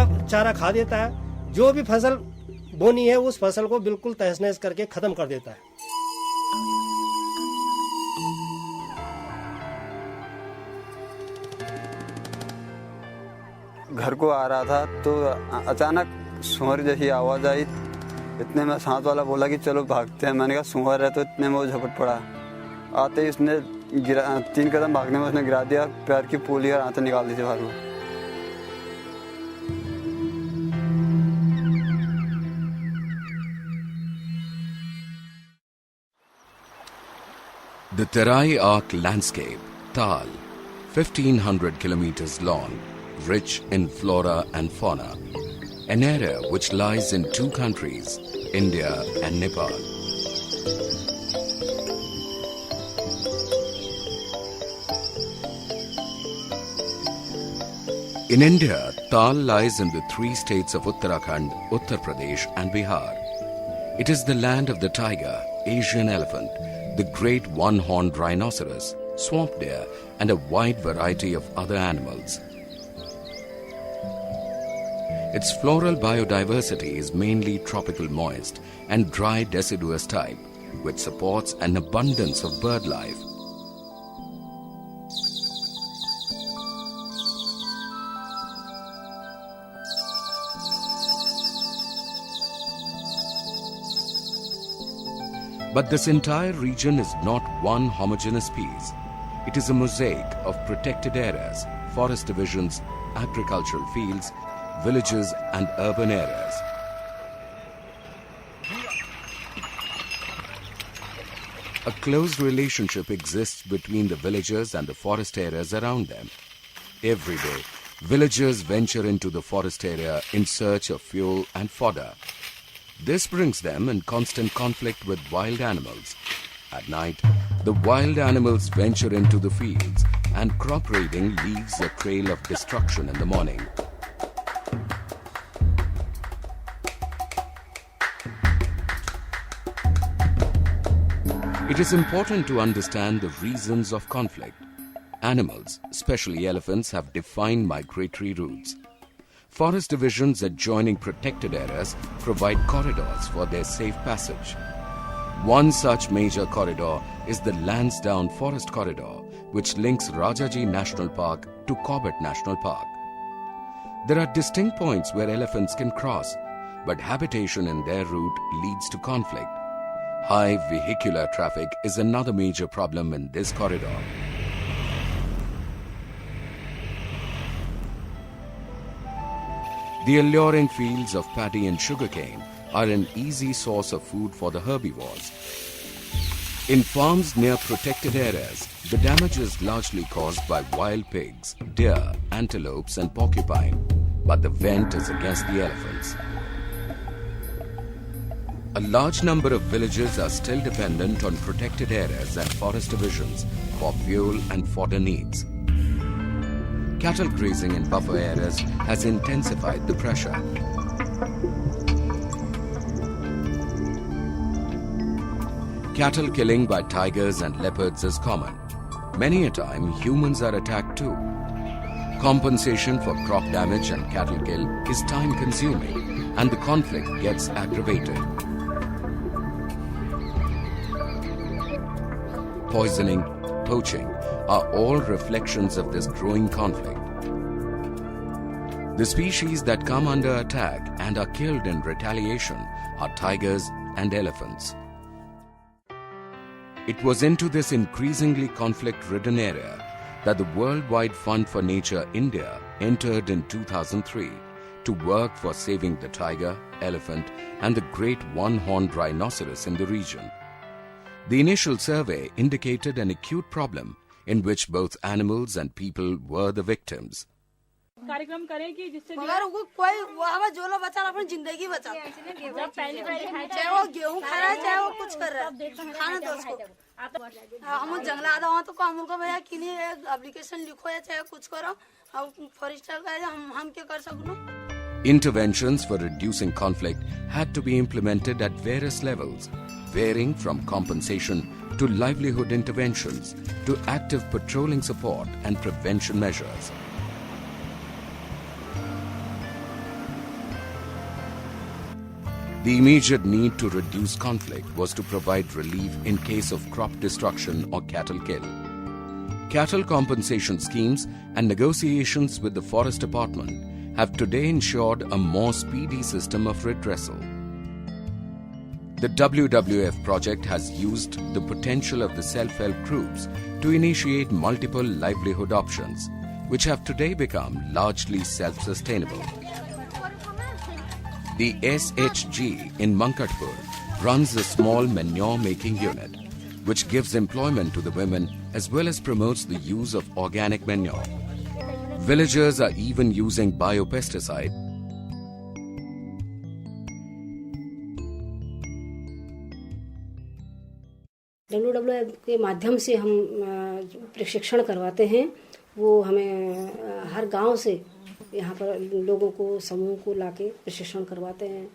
का चारा खा देता है। जो भी फसल बोनी है उस फसल को बिल्कुल तहस नहस करके खत्म कर देता है। घर को आ रहा था तो अचानक सुअर जैसी आवाज़ आई। इतने में साथ वाला बोला कि चलो भागते हैं। मैंने कहा सुअर है, तो इतने में वो झपट पड़ा। आते ही उसने 3 कदम भागने में उसने गिरा दिया, पैर की पूली और आंतें निकाल दी थी बाहर को। The Terai Arc landscape, Tal, 1500 kilometers long, rich in flora and fauna, an area which lies in 2 countries, India and Nepal. In India, Tal lies in the 3 states of Uttarakhand, Uttar Pradesh and Bihar. It is the land of the tiger, Asian elephant, the great one-horned rhinoceros, swamp deer and a wide variety of other animals. Its floral biodiversity is mainly tropical moist and dry deciduous type, which supports an abundance of bird life. But this entire region is not one homogeneous piece. It is a mosaic of protected areas, forest divisions, agricultural fields, villages and urban areas. A close relationship exists between the villagers and the forest areas around them. Every day, villagers venture into the forest area in search of fuel and fodder. This brings them in constant conflict with wild animals. At night, the wild animals venture into the fields and crop raiding leaves a trail of destruction in the morning. It is important to understand the reasons of conflict. Animals, especially elephants, have defined migratory routes. Forest divisions adjoining protected areas provide corridors for their safe passage. One such major corridor is the Lansdowne Forest Corridor, which links Rajaji National Park to Corbett National Park. There are distinct points where elephants can cross, but habitation in their route leads to conflict. High vehicular traffic is another major problem in this corridor. The alluring fields of paddy and sugarcane are an easy source of food for the herbivores. In farms near protected areas, the damage is largely caused by wild pigs, deer, antelopes and porcupine, but the vent is against the elephants. A large number of villages are still dependent on protected areas and forest divisions for fuel and fodder needs. Cattle grazing in buffer areas has intensified the pressure. Cattle killing by tigers and leopards is common. Many a time, humans are attacked too. Compensation for crop damage and cattle kill is time-consuming, and the conflict gets aggravated. Poisoning, poaching are all reflections of this growing conflict. The species that come under attack and are killed in retaliation are tigers and elephants. It was into this increasingly conflict-ridden area that the Worldwide Fund for Nature India entered in 2003 to work for saving the tiger, elephant and the great one-horned rhinoceros in the region. The initial survey indicated an acute problem in which both animals and people were the victims. कार्यक्रम करें कि जिससे मगर वो कोई वो हमें जो लोग बचा अपनी जिंदगी बचा चाहे वो गेहूं खा रहा है चाहे वो कुछ कर रहा है खाना दो उसको हम जंगल आधा हुआ तो हम उनको भैया कि नहीं एप्लीकेशन लिखो या चाहे कुछ करो अब फॉरेस्टर का हम क्या कर सकूं. Interventions for reducing conflict had to be implemented at various levels, varying from compensation to livelihood interventions to active patrolling support and prevention measures. The immediate need to reduce conflict was to provide relief in case of crop destruction or cattle kill. Cattle compensation schemes and negotiations with the Forest Department have today ensured a more speedy system of redressal. The WWF project has used the potential of the self-help groups to initiate multiple livelihood options, which have today become largely self-sustainable. The SHG in Mankatpur runs a small manure-making unit, which gives employment to the women as well as promotes the use of organic manure. Villagers are even using biopesticide. WWF के माध्यम से हम प्रशिक्षण करवाते हैं। वो हमें हर गांव से यहाँ पर लोगों को समूह को लाके प्रशिक्षण करवाते हैं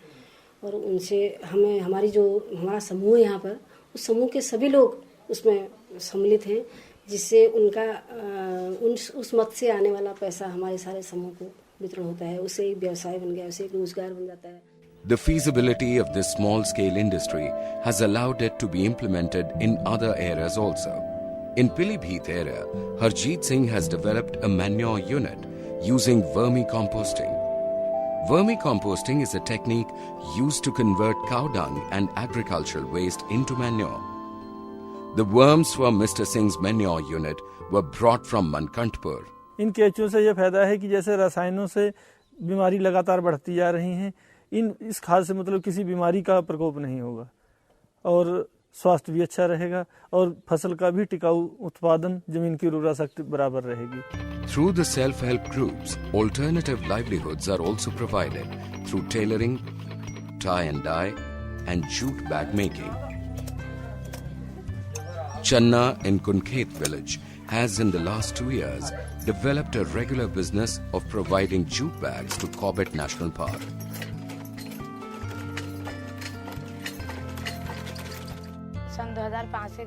और उनसे हमें हमारा समूह है यहाँ पर, उस समूह के सभी लोग उसमें सम्मिलित हैं, जिससे उनका उस मत से आने वाला पैसा हमारे सारे समूह को वितरण होता है। उससे एक व्यवसाय बन गया, उससे एक रोजगार बन जाता है। The feasibility of this small-scale industry has allowed it to be implemented in other areas also. In Pilibhit area, Harjeet Singh has developed a manure unit using vermicomposting. Vermicomposting is a technique used to convert cow dung and agricultural waste into manure. The worms from Mr. Singh's manure unit were brought from Mankantpur. इन केंचुओं से ये फायदा है कि जैसे रसायनों से बीमारी लगातार बढ़ती जा रही हैं, इस खाद से मतलब किसी बीमारी का प्रकोप नहीं होगा और स्वास्थ्य भी अच्छा रहेगा और फसल का भी टिकाऊ उत्पादन, जमीन की उर्वरा शक्ति बराबर रहेगी। Through the self-help groups, alternative livelihoods are also provided through tailoring, tie and dye, and jute bag making. Channa in Kunkhet village has in the last 2 years developed a regular business of providing jute bags to Corbett National Park. सन 2005 से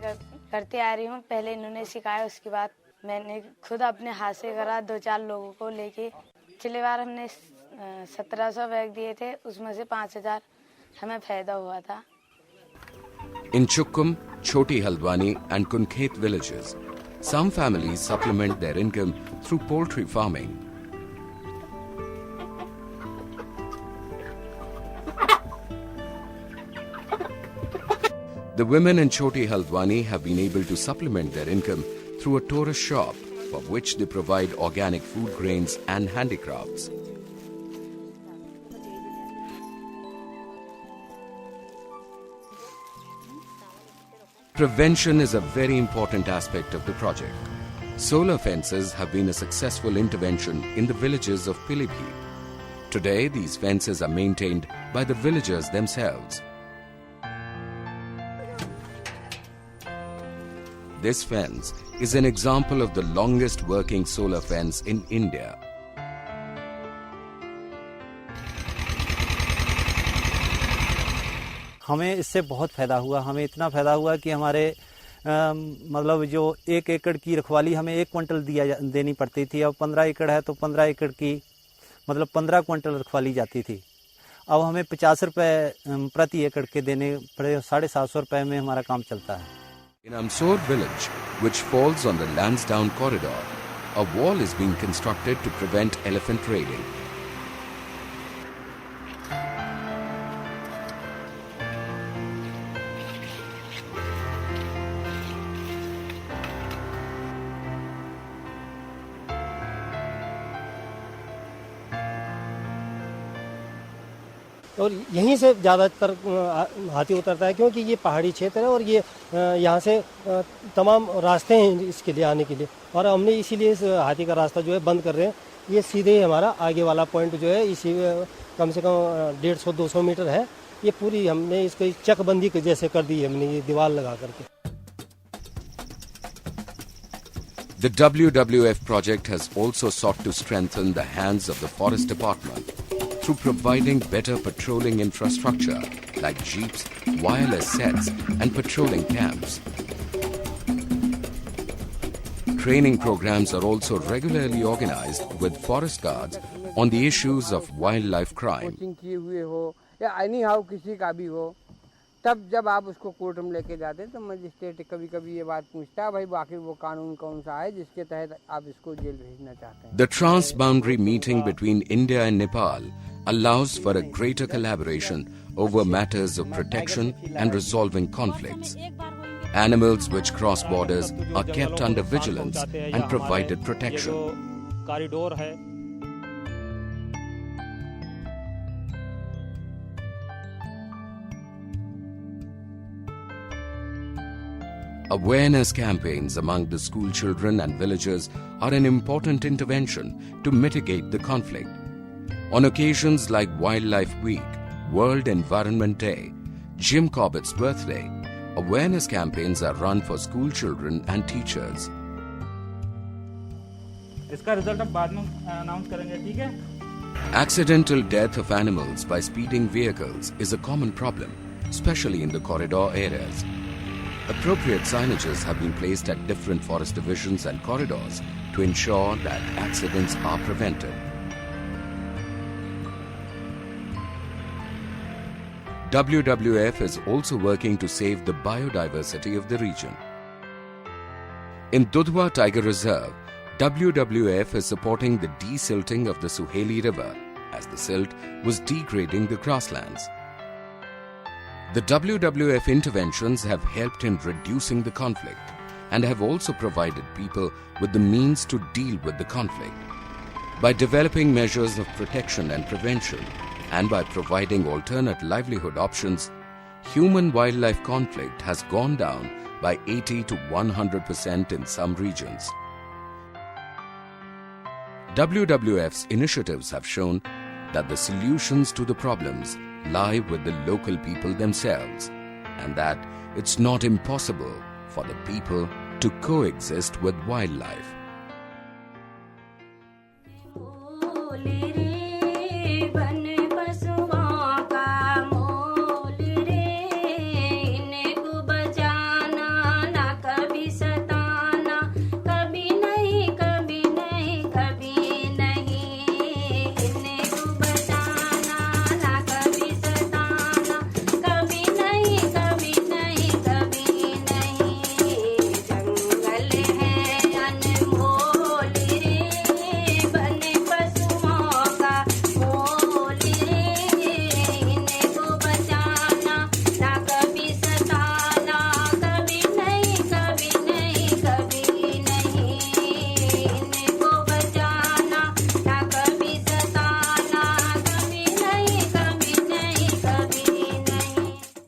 करते आ रही हूँ। पहले इन्होंने सिखाया, उसके बाद मैंने खुद अपने हाथ से करा। 2-4 लोगों को लेके पिछली बार हमने 1700 बैग दिए थे, उसमें से 5000 हमें फायदा हुआ था। In Chukkum, Choti Haldwani and Kunkhet villages, some families supplement their income through poultry farming. The women in Choti Haldwani have been able to supplement their income through a tourist shop for which they provide organic food grains and handicrafts. Prevention is a very important aspect of the project. Solar fences have been a successful intervention in the villages of Pilibhit. Today, these fences are maintained by the villagers themselves. This fence is an example of the longest working solar fence in India. हमें इससे बहुत फ़ायदा हुआ। हमें इतना फ़ायदा हुआ कि हमारे मतलब जो 1 एकड़ की रखवाली हमें 1 क्विंटल देनी पड़ती थी, अब 15 एकड़ है तो 15 एकड़ की मतलब 15 क्विंटल रखवाली जाती थी। अब हमें 50 रुपये प्रति एकड़ के देने पड़े, 750 रुपये में हमारा काम चलता है। In Amsor village, which falls on the Lansdowne corridor, a wall is being constructed to prevent elephant raiding. और यहीं से ज़्यादातर हाथी उतरता है, क्योंकि ये पहाड़ी क्षेत्र है और ये यहाँ से तमाम रास्ते हैं इसके लिए आने के लिए, और हमने इसीलिए इस हाथी का रास्ता जो है बंद कर रहे हैं। ये सीधे ही हमारा आगे वाला पॉइंट जो है इसी कम से कम 150-200 मीटर है। ये पूरी हमने इसको चकबंदी जैसे कर दी है, हमने ये दीवार लगा करके। The WWF project has also sought to strengthen the hands of the Forest Department through providing better patrolling infrastructure like jeeps, wireless sets, and patrolling camps. Training programs are also regularly organized with forest guards on the issues of wildlife crime. Coaching किए हुए हो या any how किसी का भी हो, तब जब आप उसको कोर्ट में लेके जाते हैं तो मजिस्ट्रेट कभी कभी ये बात पूछता है भाई बाकी वो कानून कौन सा है जिसके तहत आप इसको जेल भेजना चाहते हैं। The trans-boundary meeting between India and Nepal allows for a greater collaboration over matters of protection and resolving conflicts. Animals which cross borders are kept under vigilance and provided protection. Corridor है, Awareness campaigns among the school children and villagers are an important intervention to mitigate the conflict. On occasions like Wildlife Week, World Environment Day, Jim Corbett's birthday, awareness campaigns are run for school children and teachers. इसका result अब बाद में announce करेंगे, ठीक है? Accidental death of animals by speeding vehicles is a common problem, especially in the corridor areas. Appropriate signages have been placed at different forest divisions and corridors to ensure that accidents are prevented. WWF is also working to save the biodiversity of the region. In Dudhwa Tiger Reserve, WWF is supporting the desilting of the Suheli River as the silt was degrading the grasslands. The WWF interventions have helped in reducing the conflict and have also provided people with the means to deal with the conflict. By developing measures of protection and prevention and by providing alternate livelihood options, human-wildlife conflict has gone down by 80 to 100% in some regions. WWF's initiatives have shown that the solutions to the problems lie with the local people themselves, and that it's not impossible for the people to coexist with wildlife. बन